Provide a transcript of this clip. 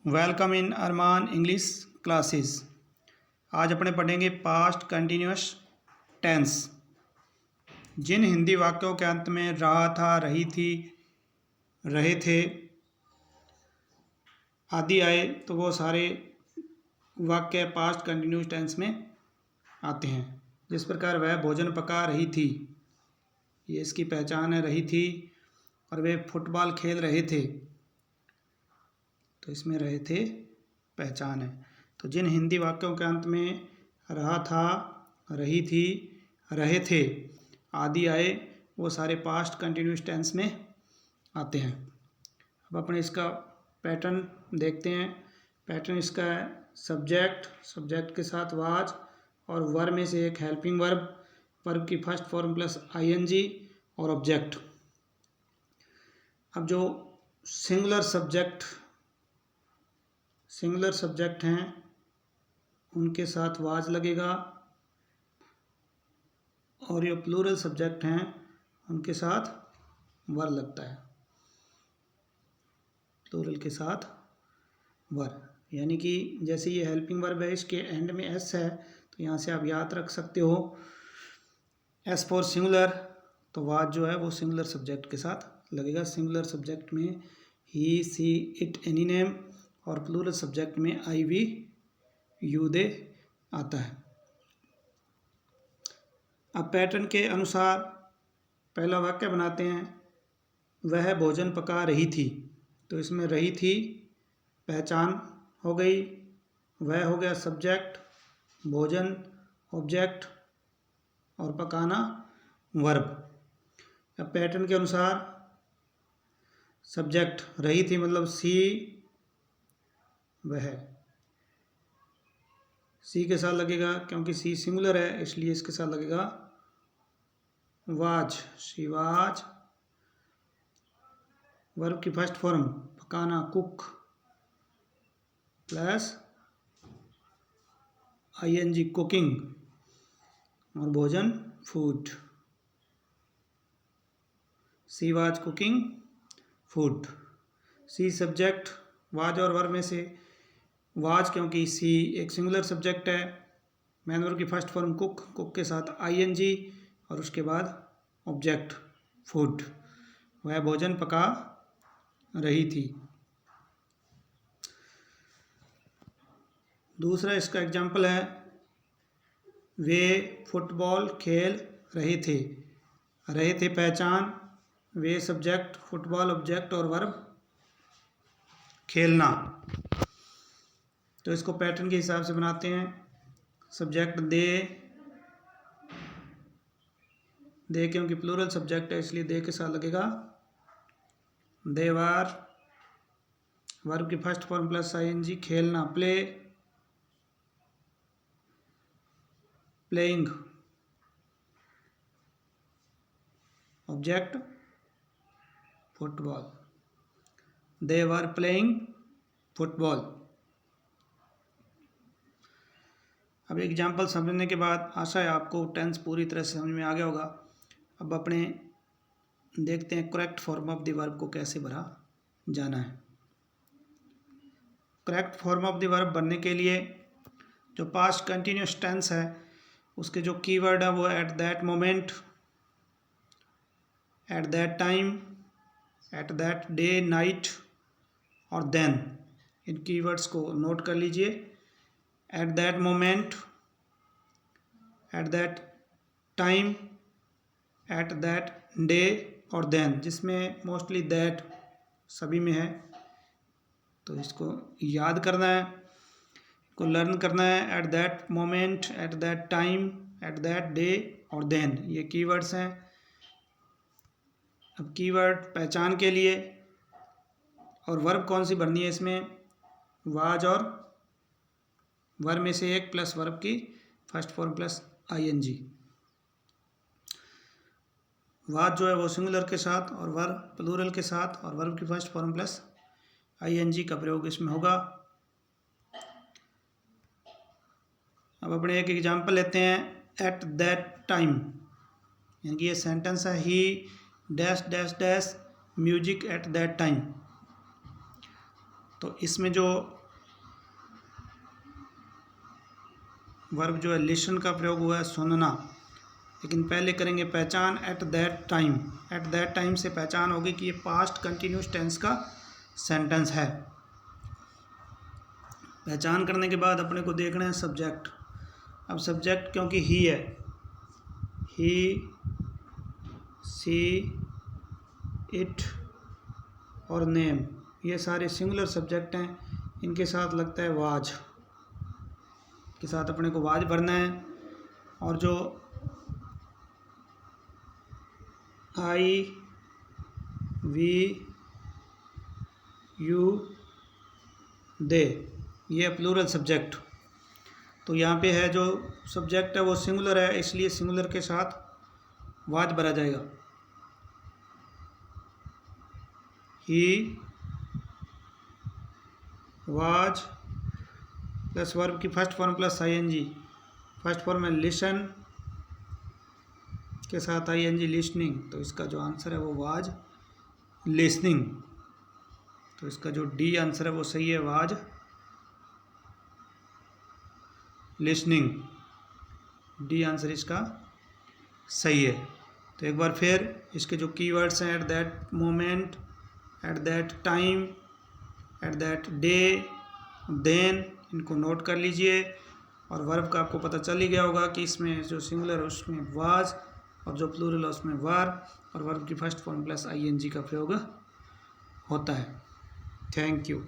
Welcome in Arman English classes. आज अपने पढ़ेंगे पास्ट कंटिन्यूस टेंस। जिन हिंदी वाक्यों के अंत में रहा था, रही थी, रहे थे आदि आए तो वो सारे वाक्य पास्ट कंटिन्यूस टेंस में आते हैं। जिस प्रकार वह भोजन पका रही थी, ये इसकी पहचान है, रही थी। और वे फुटबॉल खेल रहे थे, तो इसमें रहे थे पहचान है। तो जिन हिंदी वाक्यों के अंत में रहा था, रही थी, रहे थे आदि आए वो सारे पास्ट कंटिन्यूस टेंस में आते हैं। अब अपने इसका पैटर्न देखते हैं। पैटर्न इसका है सब्जेक्ट, सब्जेक्ट के साथ वाज और वर्ब में से एक हेल्पिंग वर्ब, वर्ब की फर्स्ट फॉर्म प्लस आईएनजी और ऑब्जेक्ट। अब जो सिंगुलर सब्जेक्ट हैं उनके साथ वाज लगेगा, और ये प्लूरल सब्जेक्ट हैं उनके साथ वर लगता है। प्लूरल के साथ वर, यानी कि जैसे ये हेल्पिंग वर्ब है, इसके एंड में एस है, तो यहाँ से आप याद रख सकते हो एस फॉर सिंगुलर, तो वाज जो है वो सिंगुलर सब्जेक्ट के साथ लगेगा। सिंगुलर सब्जेक्ट में ही, सी, इट, एनी नेम, और प्लूरल सब्जेक्ट में आई, वी, यू, दे आता है। अब पैटर्न के अनुसार पहला वाक्य बनाते हैं। वह भोजन पका रही थी, तो इसमें रही थी पहचान हो गई, वह हो गया सब्जेक्ट, भोजन ऑब्जेक्ट और पकाना वर्ब। अब पैटर्न के अनुसार सब्जेक्ट रही थी मतलब सी, वह सी के साथ लगेगा, क्योंकि सी सिंगुलर है इसलिए इसके साथ लगेगा वाज, शी वाज। वर्ब की फर्स्ट फॉर्म पकाना कुक प्लस आईएनजी कुकिंग, और भोजन food, she was cooking food. She subject, was और वर्ब में से वाज, क्योंकि सी एक सिंगुलर सब्जेक्ट है, मैन वर्ब की फर्स्ट फॉर्म कुक, कुक के साथ आईएनजी और उसके बाद ऑब्जेक्ट फूड। वह भोजन पका रही थी। दूसरा इसका एग्जाम्पल है वे फुटबॉल खेल रहे थे। रहे थे पहचान, वे सब्जेक्ट, फुटबॉल ऑब्जेक्ट और वर्ब खेलना। तो इसको पैटर्न के हिसाब से बनाते हैं। सब्जेक्ट दे क्योंकि प्लूरल सब्जेक्ट है इसलिए दे के साथ लगेगा दे वर, वर्ब की फर्स्ट फॉर्म प्लस आईएनजी, खेलना play, playing, object football, they were playing football. अब एग्जाम्पल समझने के बाद आशा है आपको टेंस पूरी तरह से समझ में आ गया होगा। अब अपने देखते हैं correct form of the verb को कैसे भरा जाना है। Correct form of the verb बनने के लिए जो पास्ट कंटिन्यूस टेंस है उसके जो कीवर्ड है वो eight that moment, at that time, at that day night और देन, इन कीवर्ड्स को नोट कर लीजिए। Eight that moment, at that time, at that day और देन, जिसमें मोस्टली दैट सभी में है, तो इसको याद करना है, को लर्न करना है। Eight that moment, at that time, at that day और देन, ये कीवर्ड्स हैं। अब कीवर्ड पहचान के लिए और वर्ब कौन सी भरनी है इसमें, वाज और वर्ब में से एक प्लस वर्ब की first form plus ING. Was जो है वो सिंगुलर के साथ और वर्ब प्लूरल के साथ, और वर्ब की फर्स्ट फॉर्म प्लस आईएनजी का प्रयोग इसमें होगा। अब अपने एक एग्जांपल लेते हैं। एट दैट टाइम, यानी कि ये सेंटेंस है ही dash dash dash music at that time, तो इसमें जो वर्ब जो है लिसन का प्रयोग हुआ है, सुनना। लेकिन पहले करेंगे पहचान eight that time. At that time से पहचान होगी कि ये पास्ट कंटिन्यूस टेंस का सेंटेंस है। पहचान करने के बाद अपने को देखना है सब्जेक्ट। अब सब्जेक्ट क्योंकि ही है, ही, सी, इट और नेम, ये सारे सिंगुलर सब्जेक्ट हैं। इनके साथ लगता है वाज, के साथ अपने को वाज भरना है। और जो आई, वी, यू, दे, ये प्लूरल सब्जेक्ट। तो यहाँ पे है जो सब्जेक्ट है वो सिंगुलर है, इसलिए सिंगुलर के साथ वाज भरा जाएगा। ही वाज प्लस वर्ब की first form plus ING. First form है लिसन के साथ आईएनजी लिसनिंग, तो इसका जो आंसर है वो वाज लिसनिंग। तो इसका जो डी आंसर है वो सही है, वाज लिसनिंग। डी आंसर इसका सही है। तो एक बार फिर इसके जो कीवर्ड्स हैं, at that moment, at that time, at that day, then, इनको नोट कर लीजिए। और वर्ब का आपको पता चल ही गया होगा कि इसमें जो सिंगुलर है उसमें वाज और जो प्लूरल है उसमें वर, और वर्ब की फर्स्ट फॉर्म प्लस आईएनजी का प्रयोग होता है। Thank you.